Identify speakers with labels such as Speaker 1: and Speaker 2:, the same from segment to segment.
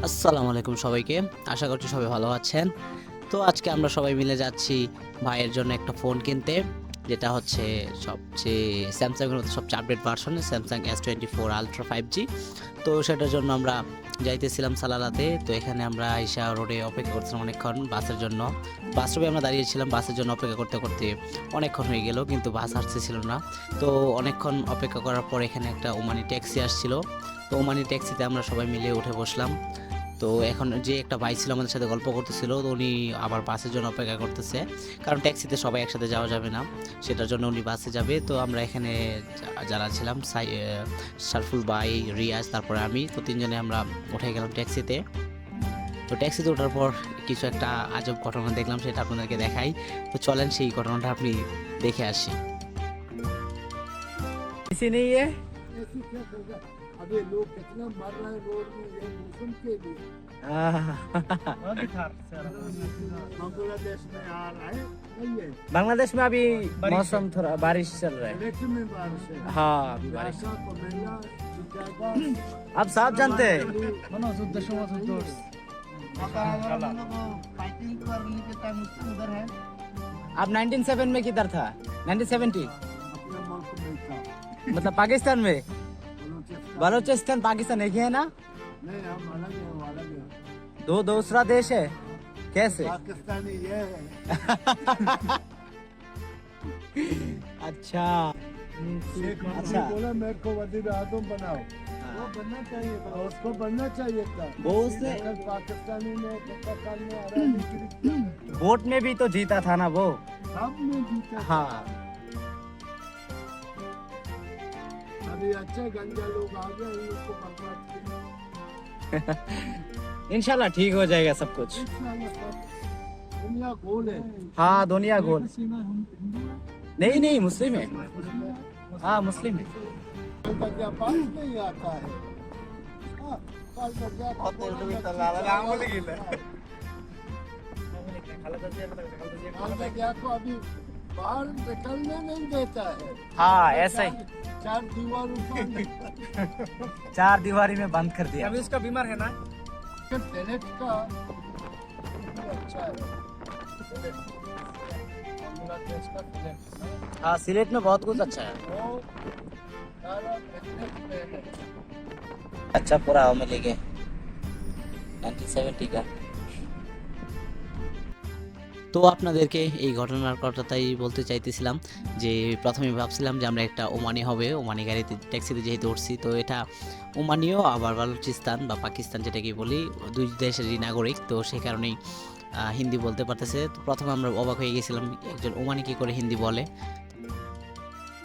Speaker 1: আসসালামু আলাইকুম সবাইকে। আশা করছি সবাই ভালো আছেন। তো আজকে আমরা সবাই মিলে যাচ্ছি ভাইয়ের জন্য একটা ফোন কিনতে, যেটা হচ্ছে সবচেয়ে স্যামসাংয়ের মধ্যে সবচেয়ে update version Samsung S24 ultra 5G। তো সেটার জন্য আমরা যাইতেছিলাম সালালাতে। তো এখানে আমরা আইসা রোডে অপেক্ষা করছিলাম অনেকক্ষণ বাসের জন্য। বাস স্টপে আমরা দাঁড়িয়েছিলাম, বাসের জন্য অপেক্ষা করতে করতে অনেকক্ষণ হয়ে গেল, কিন্তু বাস আসতেছিল না। তো অনেকক্ষণ অপেক্ষা করার পর এখানে একটা ওমানি ট্যাক্সি আসছিল। তো ওমানি ট্যাক্সিতে আমরা সবাই মিলে উঠে বসলাম। তো এখন যে একটা ভাই ছিল আমাদের সাথে গল্প করতেছিল, তো উনি আবার বাসের জন্য অপেক্ষা করতেছে, কারণ ট্যাক্সিতে সবাই একসাথে যাওয়া যাবে না, সেটার জন্য উনি বাসে যাবে। তো আমরা এখানে যারা ছিলাম সারফুল ভাই, রিয়াজ, তারপরে আমি, তো তিনজনে আমরা উঠে গেলাম ট্যাক্সিতে। তো ট্যাক্সিতে ওঠার পর কিছু একটা আজব ঘটনা দেখলাম, সেটা আপনাদেরকে দেখাই। তো চলেন সেই ঘটনাটা আপনি দেখে আসি।
Speaker 2: इसी नहीं है।
Speaker 3: ऐसी क्या होगा। अभी लोग कितना मर रहे हैं रोड में ये मौसम के लिए। बांग्लादेश में आ रहा है नहीं है।
Speaker 2: बांग्लादेश में अभी मौसम थोड़ा बारिश चल रहा है।
Speaker 3: इलेक्शन में बारिश है।
Speaker 2: हाँ अभी बारिश।
Speaker 3: ढाका, कोमेला, चिटागा,
Speaker 2: आप साफ जानते हैं।
Speaker 3: फाइटिंग करने के टाइम उसको उधर है
Speaker 2: आप 1907 में किधर था? 1970
Speaker 3: अपने मुल्क में था।
Speaker 2: मतलब पाकिस्तान में।
Speaker 3: बलूचिस्तान
Speaker 2: बलोचिस्तान पाकिस्तान एक ही है ना?
Speaker 3: नहीं, हम अलग है, वो अलग है।
Speaker 2: दो दूसरा देश है कैसे?
Speaker 3: पाकिस्तानी ये है।
Speaker 2: अच्छा
Speaker 3: शेख
Speaker 2: अच्छा।
Speaker 3: अच्छा बोला मेरे को वजीर आजम बनाओ, वो बनना चाहिए था, उसको बनना चाहिए था।
Speaker 2: वो उसने
Speaker 3: कल पाकिस्तानी ने पाकिस्तान में आरामी की
Speaker 2: वोट में भी तो जीता था ना वो।
Speaker 3: सब में जीता।
Speaker 2: हाँ
Speaker 3: अभी अच्छे गंजा लोग आ गए, इन लोग को बर्बाद किया।
Speaker 2: इंशाल्लाह ठीक हो जाएगा सब कुछ।
Speaker 3: इंशाल्लाह सब दुनिया गोल है।
Speaker 2: हाँ दुनिया गोल। नहीं नहीं मुस्लिम है। हाँ मुस्लिम है।
Speaker 3: कल का क्या बात नहीं आता है। हाँ, कल का क्या कल का क्या को अभी बाहर निकलने नहीं देता है।
Speaker 2: हाँ ऐसा ही
Speaker 3: चार दीवारों का
Speaker 2: चार दीवारी में बंद कर दिया।
Speaker 4: अभी उसका बीमार है ना।
Speaker 3: प्लेनेट का अच्छा है। प्लेनेट, बांग्लादेश का प्लेनेट,
Speaker 2: हाँ सिलेट में बहुत कुछ अच्छा है।
Speaker 3: वो सारा प्लेनेट में है।
Speaker 2: अच्छा पूरा हमें ले गए 1970 का।
Speaker 1: তো আপনাদেরকে এই ঘটনার কথাটাই বলতে চাইতেছিলাম, যে প্রথমে ভাবছিলাম যে আমরা একটা ওমানি হবে, ওমানি গাড়িতে ট্যাক্সিতে যেহেতু উঠছি, তো এটা ওমানিও আবার বালুচিস্তান বা পাকিস্তান যেটাকে বলি, দুই দেশেরই নাগরিক, তো সেই কারণেই হিন্দি বলতে পারতেছে। তো প্রথমে আমরা অবাক হয়ে গেছিলাম, একজন ওমানি কী করে হিন্দি বলে।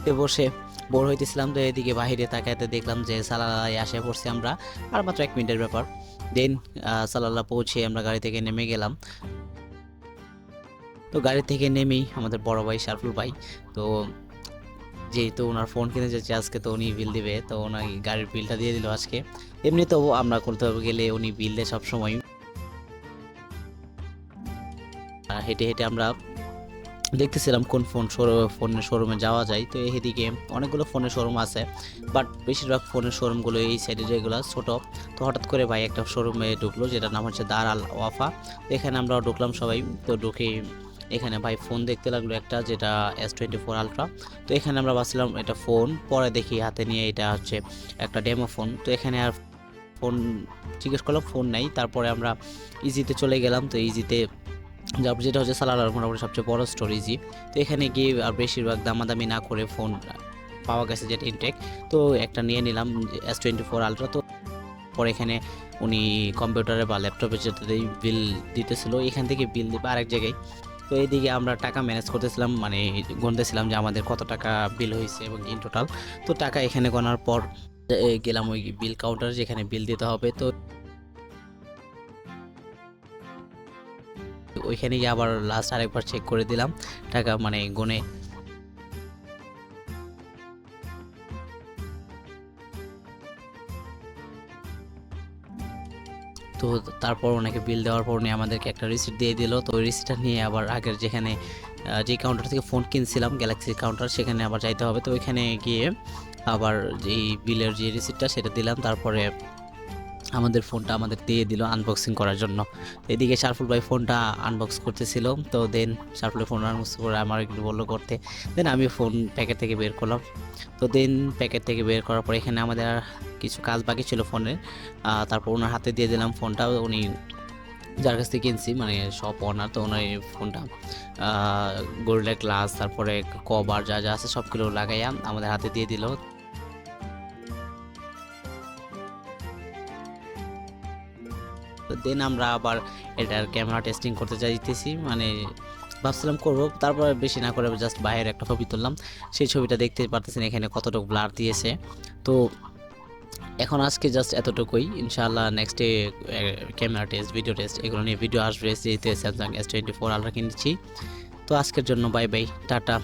Speaker 1: তো বসে বোর হইতেছিলাম, তো এদিকে বাহিরে তাকাইতে দেখলাম যে সালালায় আসে পড়ছি আমরা, আর মাত্র 1 মিনিটের ব্যাপার। দেন সালালা পৌঁছে আমরা গাড়ি থেকে নেমে গেলাম। তো গাড়ি থেকে নেমেই আমাদের বড় ভাই সারফুল ভাই, তো যেহেতু ওনার ফোন কিনে যাচ্ছে আজকে, তো উনি বিল দিবে, তো ওনার গাড়ির বিলটা দিয়ে দিল আজকে। এমনিতেও আমরা কোথাও গেলে উনি বিল দেয় সবসময়। হেঁটে হেঁটে আমরা দেখতেছিলাম কোন ফোনের শোরুমে যাওয়া যায়। তো এদিকে অনেকগুলো ফোনের শোরুম আছে, বাট বেশিরভাগ ফোনের শোরুমগুলো এই সাইডে যেগুলো ছোট। তো হঠাৎ করে ভাই একটা শোরুমে ঢুকলো, যেটার নাম হচ্ছে দার আল ওয়াফা। তো এখানে আমরা ঢুকলাম সবাই। তো ঢুকে এখানে ভাই ফোন দেখতে লাগলো একটা, যেটা S24 আলট্রা। তো এখানে আমরা ভাবছিলাম এটা ফোন, পরে দেখি হাতে নিয়ে এটা হচ্ছে একটা ডেমো ফোন। তো এখানে আর ফোন জিজ্ঞেস করলাম, ফোন নাই। তারপরে আমরা ইজিতে চলে গেলাম। তো ইজিতে যার যেটা হচ্ছে সালালার মোটামুটি সবচেয়ে বড় স্টোর ইজি। তো এখানে গিয়ে আর বেশিরভাগ দামাদামি না করে ফোন পাওয়া গেছে যেটা ইনটেক, তো একটা নিয়ে নিলাম S24 আলট্রা। তো পরে এখানে উনি কম্পিউটারে বা ল্যাপটপে যেটাতেই বিল দিতেছিল, এখান থেকে বিল দিবে আরেক জায়গায়। তো এইদিকে আমরা টাকা ম্যানেজ করতেছিলাম, মানে গুনতেছিলাম যে আমাদের কত টাকা বিল হয়েছে এবং ইন টোটাল। তো টাকা এখানে গোনার পর গেলাম ওই বিল কাউন্টার, যেখানে বিল দিতে হবে। তো ওইখানে গিয়ে আবার লাস্ট আরেকবার চেক করে দিলাম টাকা, মানে গুনে। তো তারপর ওনাকে বিল দেওয়ার পর উনি আমাদেরকে একটা রিসিট দিয়ে দিল। তো ওই রিসিটটা নিয়ে আবার আগের যেখানে যে কাউন্টার থেকে ফোন কিনছিলাম, গ্যালাক্সি কাউন্টার, সেখানে আবার যাইতে হবে। তো ওইখানে গিয়ে আবার এই বিলের যে রিসিটটা সেটা দিলাম। তারপরে আমাদের ফোনটা আমাদের দিয়ে দিল আনবক্সিং করার জন্য। এদিকে সারফুল ভাই ফোনটা আনবক্স করতেছিল, তো দেন সারফুল ভাই ফোন আনবক্স করে আমার একটু বললো করতে, দেন আমি ফোন প্যাকেট থেকে বের করলাম। তো দেন প্যাকেট থেকে বের করার পর এখানে আমাদের আর কিছু কাজ বাকি ছিল ফোনের, তারপর ওনার হাতে দিয়ে দিলাম ফোনটা। উনি যার কাছ থেকে কিনছি মানে শপ ওনার, তো ওনার এই ফোনটা গোল্ডে গ্লাস তারপরে কভার যা যা আছে সবগুলো লাগাইয়া আমাদের হাতে দিয়ে দিল। তো দেন আমরা আবার এটার ক্যামেরা টেস্টিং করতে চাইতেছি, মানে ভাবছিলাম করবো, তারপর বেশি না করে জাস্ট বাইরের একটা ছবি তুললাম। সেই ছবিটা দেখতে পারতেছেন এখানে কতটুকু ব্লার দিয়েছে। তো এখন আজকে জাস্ট এতটুকুই, ইনশাআল্লাহ নেক্সটে ক্যামেরা টেস্ট, ভিডিও টেস্ট এগুলো নিয়ে ভিডিও আসবে, যেহেতু স্যামসাং S24 আলট্রা কিনেছি। তো আজকের জন্য বাই বাই, টাটা।